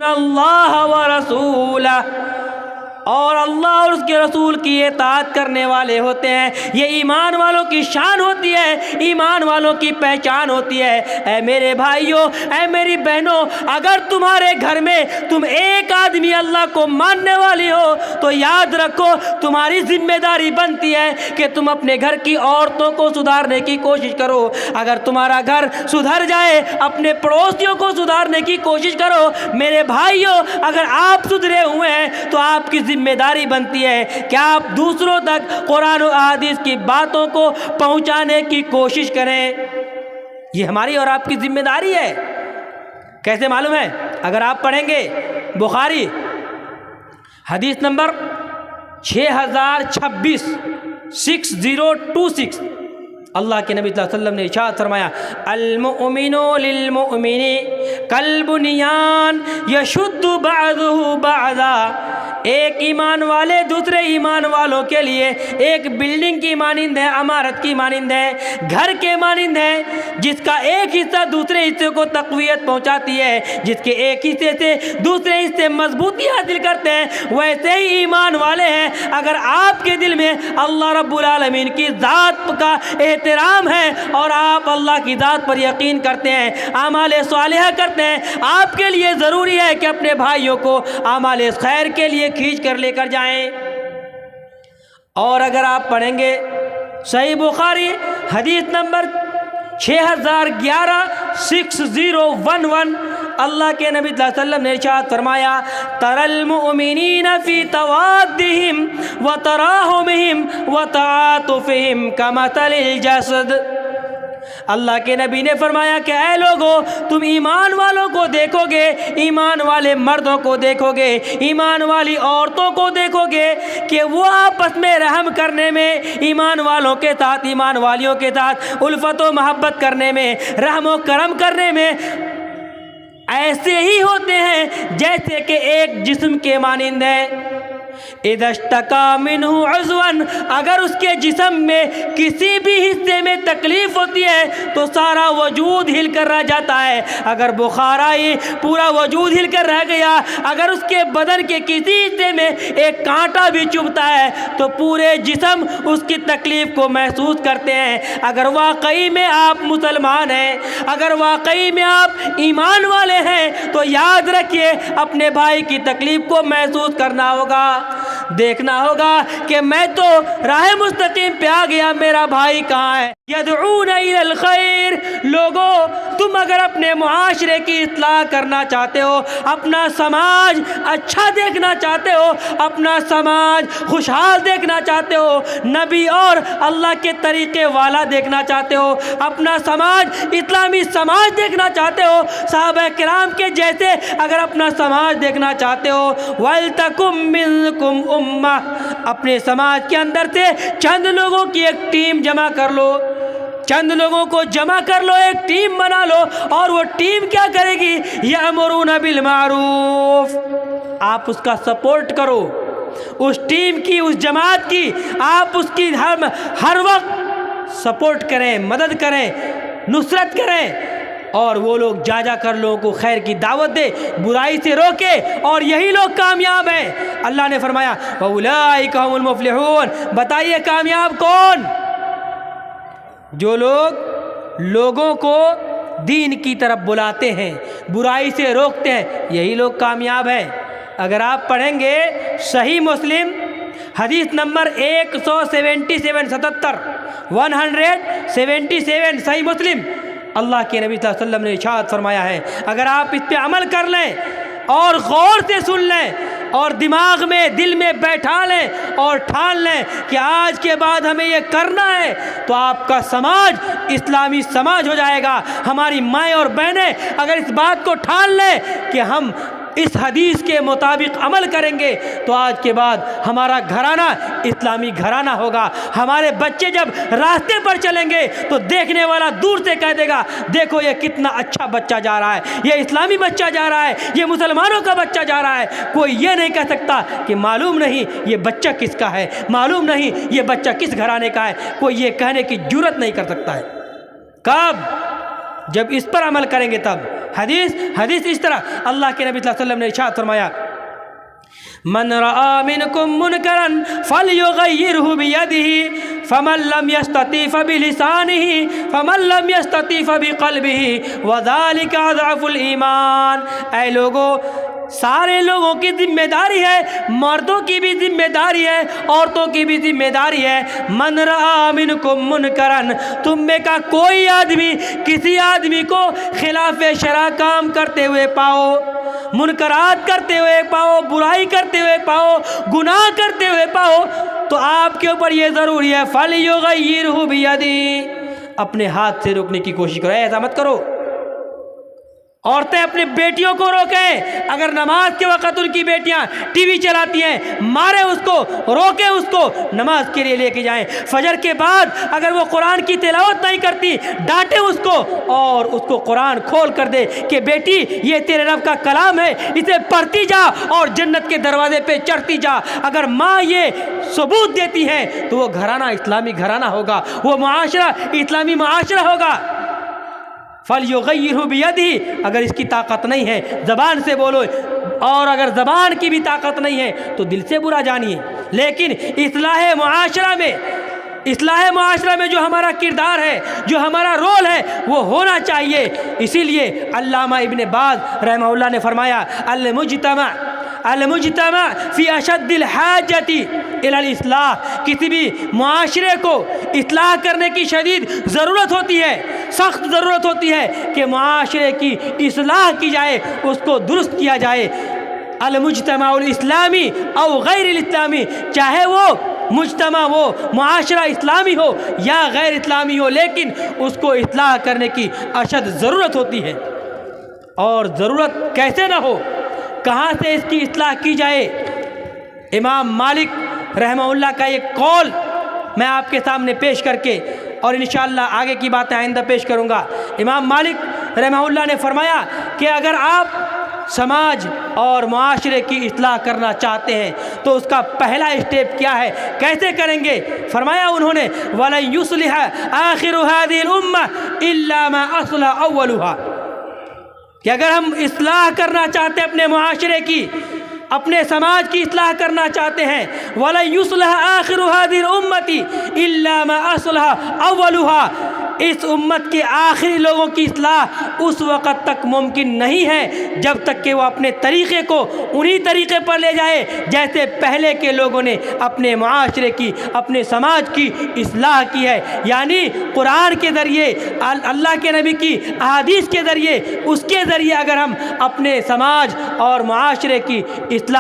اللہ و رسولہ، اور اللہ اور اس کے رسول کی اطاعت کرنے والے ہوتے ہیں۔ یہ ایمان والوں کی شان ہوتی ہے، ایمان والوں کی پہچان ہوتی ہے۔ اے میرے بھائیوں، اے میری بہنوں، اگر تمہارے گھر میں تم ایک آدمی اللہ کو ماننے والی ہو تو یاد رکھو تمہاری ذمہ داری بنتی ہے کہ تم اپنے گھر کی عورتوں کو سدھارنے کی کوشش کرو۔ اگر تمہارا گھر سدھر جائے، اپنے پڑوسیوں کو سدھارنے کی کوشش کرو۔ میرے بھائیوں، اگر آپ سدھرے ہوئے ہیں تو آپ کی ذمہ داری بنتی ہے کہ آپ دوسروں تک قرآن و احادیث کی باتوں کو پہنچانے کی کوشش کریں۔ یہ ہماری اور آپ کی ذمہ داری ہے۔ کیسے معلوم ہے؟ اگر آپ پڑھیں گے بخاری حدیث نمبر 6026 6026، اللہ کے نبی صلی اللہ علیہ وسلم نے ارشاد فرمایا، المؤمن للمؤمن کالبنیان یشد بعضہ بعضا، ایک ایمان والے دوسرے ایمان والوں کے لیے ایک بلڈنگ کی مانند ہے، عمارت کی مانند ہے، گھر کے مانند ہے، جس کا ایک حصہ دوسرے حصے کو تقویت پہنچاتی ہے، جس کے ایک حصے سے دوسرے حصے مضبوطی حاصل کرتے ہیں، ویسے ہی ایمان والے ہیں۔ اگر آپ کے دل میں اللہ رب العالمین کی ذات کا احترام ہے اور آپ اللہ کی ذات پر یقین کرتے ہیں، اعمال صالحہ کرتے ہیں، آپ کے لیے ضروری ہے کہ اپنے بھائیوں کو اعمال خیر کے لیے کھینچ کر لے کر جائیں۔ اور اگر آپ پڑھیں گے صحیح بخاری حدیث نمبر 6011 6011، اللہ کے نبی صلی اللہ علیہ وسلم نے ارشاد فرمایا، تری المؤمنین فی توادہم وتراحمہم وتعاطفہم کمثل الجسد، اللہ کے نبی نے فرمایا کہ اے لوگو، تم ایمان والوں کو دیکھو گے، ایمان والے مردوں کو دیکھو گے، ایمان والی عورتوں کو دیکھو گے کہ وہ آپس میں رحم کرنے میں، ایمان والوں کے ساتھ، ایمان والیوں کے ساتھ الفت و محبت کرنے میں، رحم و کرم کرنے میں ایسے ہی ہوتے ہیں جیسے کہ ایک جسم کے مانند ہے۔ اذا اشتکا منہ عضوا، اگر اس کے جسم میں کسی بھی حصے میں تکلیف ہوتی ہے تو سارا وجود ہل کر رہ جاتا ہے۔ اگر بخار آئی، پورا وجود ہل کر رہ گیا۔ اگر اس کے بدن کے کسی حصے میں ایک کانٹا بھی چبھتا ہے تو پورے جسم اس کی تکلیف کو محسوس کرتے ہیں۔ اگر واقعی میں آپ مسلمان ہیں، اگر واقعی میں آپ ایمان والے ہیں تو یاد رکھیے اپنے بھائی کی تکلیف کو محسوس کرنا ہوگا، دیکھنا ہوگا کہ میں تو راہ مستقیم پہ آ گیا، میرا بھائی کہاں ہے۔ یدعون الی الخیر، لوگوں تم اگر اپنے معاشرے کی اصلاح کرنا چاہتے ہو، اپنا سماج اچھا دیکھنا چاہتے ہو، اپنا سماج خوشحال دیکھنا چاہتے ہو، نبی اور اللہ کے طریقے والا دیکھنا چاہتے ہو، اپنا سماج اسلامی سماج دیکھنا چاہتے ہو، صحابہ کرام کے جیسے اگر اپنا سماج دیکھنا چاہتے ہو، وَلْتَكُمْ مِنْكُمْ أُمَّةٌ، اپنے سماج کے اندر سے چند لوگوں کی ایک ٹیم جمع کر لو، چند لوگوں کو جمع کر لو، ایک ٹیم بنا لو، اور وہ ٹیم کیا کرے گی؟ یأمرون بالمعروف، آپ اس کا سپورٹ کرو، اس ٹیم کی، اس جماعت کی آپ اس کی ہر وقت سپورٹ کریں، مدد کریں، نصرت کریں، اور وہ لوگ جا کر لوگوں کو خیر کی دعوت دے، برائی سے روکے، اور یہی لوگ کامیاب ہیں۔ اللہ نے فرمایا وَأُولَئِكَ هُمُ الْمُفْلِحُونَ، بتائیے کامیاب کون؟ جو لوگ لوگوں کو دین کی طرف بلاتے ہیں، برائی سے روکتے ہیں، یہی لوگ کامیاب ہیں۔ اگر آپ پڑھیں گے صحیح مسلم حدیث نمبر 177 177 صحیح مسلم، اللہ کے نبی صلی اللہ علیہ وسلم نے ارشاد فرمایا ہے، اگر آپ اس پہ عمل کر لیں اور غور سے سن لیں اور دماغ میں، دل میں بیٹھا لیں اور ٹھان لیں کہ آج کے بعد ہمیں یہ کرنا ہے، تو آپ کا سماج اسلامی سماج ہو جائے گا۔ ہماری مائیں اور بہنیں اگر اس بات کو ٹھان لیں کہ ہم اس حدیث کے مطابق عمل کریں گے تو آج کے بعد ہمارا گھرانہ اسلامی گھرانہ ہوگا۔ ہمارے بچے جب راستے پر چلیں گے تو دیکھنے والا دور سے کہہ دے گا دیکھو یہ کتنا اچھا بچہ جا رہا ہے، یہ اسلامی بچہ جا رہا ہے، یہ مسلمانوں کا بچہ جا رہا ہے۔ کوئی یہ نہیں کہہ سکتا کہ معلوم نہیں یہ بچہ کس کا ہے، معلوم نہیں یہ بچہ کس گھرانے کا ہے، کوئی یہ کہنے کی جرات نہیں کر سکتا ہے۔ کب؟ جب اس پر عمل کریں گے تب۔ حدیث اس طرح اللہ کے نبی صلی اللہ علیہ وسلم نے ارشاد فرمایا من رأى منكم منكرا فليغيره بيده فمن لم يستطع فبلسانه فمن لم يستطع فبقلبه وذلك اضعف الایمان۔ اے لوگوں، سارے لوگوں کی ذمہ داری ہے، مردوں کی بھی ذمہ داری ہے، عورتوں کی بھی ذمہ داری ہے۔ من رأى منکم منکرا، تم میں کا کوئی آدمی کسی آدمی کو خلاف شرع کام کرتے ہوئے پاؤ، منکرات کرتے ہوئے پاؤ، برائی کرتے ہوئے پاؤ، گناہ کرتے ہوئے پاؤ، تو آپ کے اوپر یہ ضروری ہے فَلْيُغَيِّرْهُ بِيَدِهِ، اپنے ہاتھ سے روکنے کی کوشش کرو۔ ایسا مت کرو۔ عورتیں اپنی بیٹیوں کو روکیں، اگر نماز کے وقت ان کی بیٹیاں ٹی وی چلاتی ہیں، ماریں اس کو، روکیں اس کو، نماز کے لیے لے کے جائیں۔ فجر کے بعد اگر وہ قرآن کی تلاوت نہیں کرتی، ڈانٹیں اس کو اور اس کو قرآن کھول کر دے کہ بیٹی یہ تیرے رب کا کلام ہے، اسے پڑھتی جا اور جنت کے دروازے پہ چڑھتی جا۔ اگر ماں یہ ثبوت دیتی ہے تو وہ گھرانہ اسلامی گھرانہ ہوگا، وہ معاشرہ اسلامی معاشرہ ہوگا۔ فَلْيُغَيِّرْهُ بِيَدِهِ، اگر اس کی طاقت نہیں ہے زبان سے بولو، اور اگر زبان کی بھی طاقت نہیں ہے تو دل سے برا جانیے، لیکن اصلاح معاشرہ میں جو ہمارا کردار ہے، جو ہمارا رول ہے، وہ ہونا چاہیے۔ اسی لیے علامہ ابن باز رحمہ اللہ نے فرمایا المجتمع فی اشد الحاجت الی الاصلاح، کسی بھی معاشرے کو اصلاح کرنے کی شدید ضرورت ہوتی ہے، سخت ضرورت ہوتی ہے کہ معاشرے کی اصلاح کی جائے، اس کو درست کیا جائے۔ المجتمع الاسلامی او غیر الاسلامی، چاہے وہ مجتمع وہ معاشرہ اسلامی ہو یا غیر اسلامی ہو، لیکن اس کو اصلاح کرنے کی اشد ضرورت ہوتی ہے۔ اور ضرورت کیسے نہ ہو، کہاں سے اس کی اصلاح کی جائے؟ امام مالک رحمہ اللہ کا ایک قول میں آپ کے سامنے پیش کر کے اور انشاءاللہ آگے کی باتیں آئندہ پیش کروں گا۔ امام مالک رحمہ اللہ نے فرمایا کہ اگر آپ سماج اور معاشرے کی اصلاح کرنا چاہتے ہیں تو اس کا پہلا اسٹیپ کیا ہے، کیسے کریں گے؟ فرمایا انہوں نے وَلَن يُصْلِحَ آخِرُ هَذِهِ الْأُمَّةِ إِلَّا مَا أَصْلَحَ أَوَّلُهَا، کہ اگر ہم اصلاح کرنا چاہتے ہیں اپنے معاشرے کی، اپنے سماج کی اصلاح کرنا چاہتے ہیں، وَلَن يُصْلِحَ آخِرُ هَذِهِ الْأُمَّةِ إِلَّا مَا أَصْلَحَ أَوَّلُهَا، اس امت کے آخری لوگوں کی اصلاح اس وقت تک ممکن نہیں ہے جب تک کہ وہ اپنے طریقے کو انہی طریقے پر لے جائے جیسے پہلے کے لوگوں نے اپنے معاشرے کی، اپنے سماج کی اصلاح کی ہے۔ یعنی قرآن کے ذریعے، اللہ کے نبی کی احادیث کے ذریعے، اس کے ذریعے اگر ہم اپنے سماج اور معاشرے کی اصلاح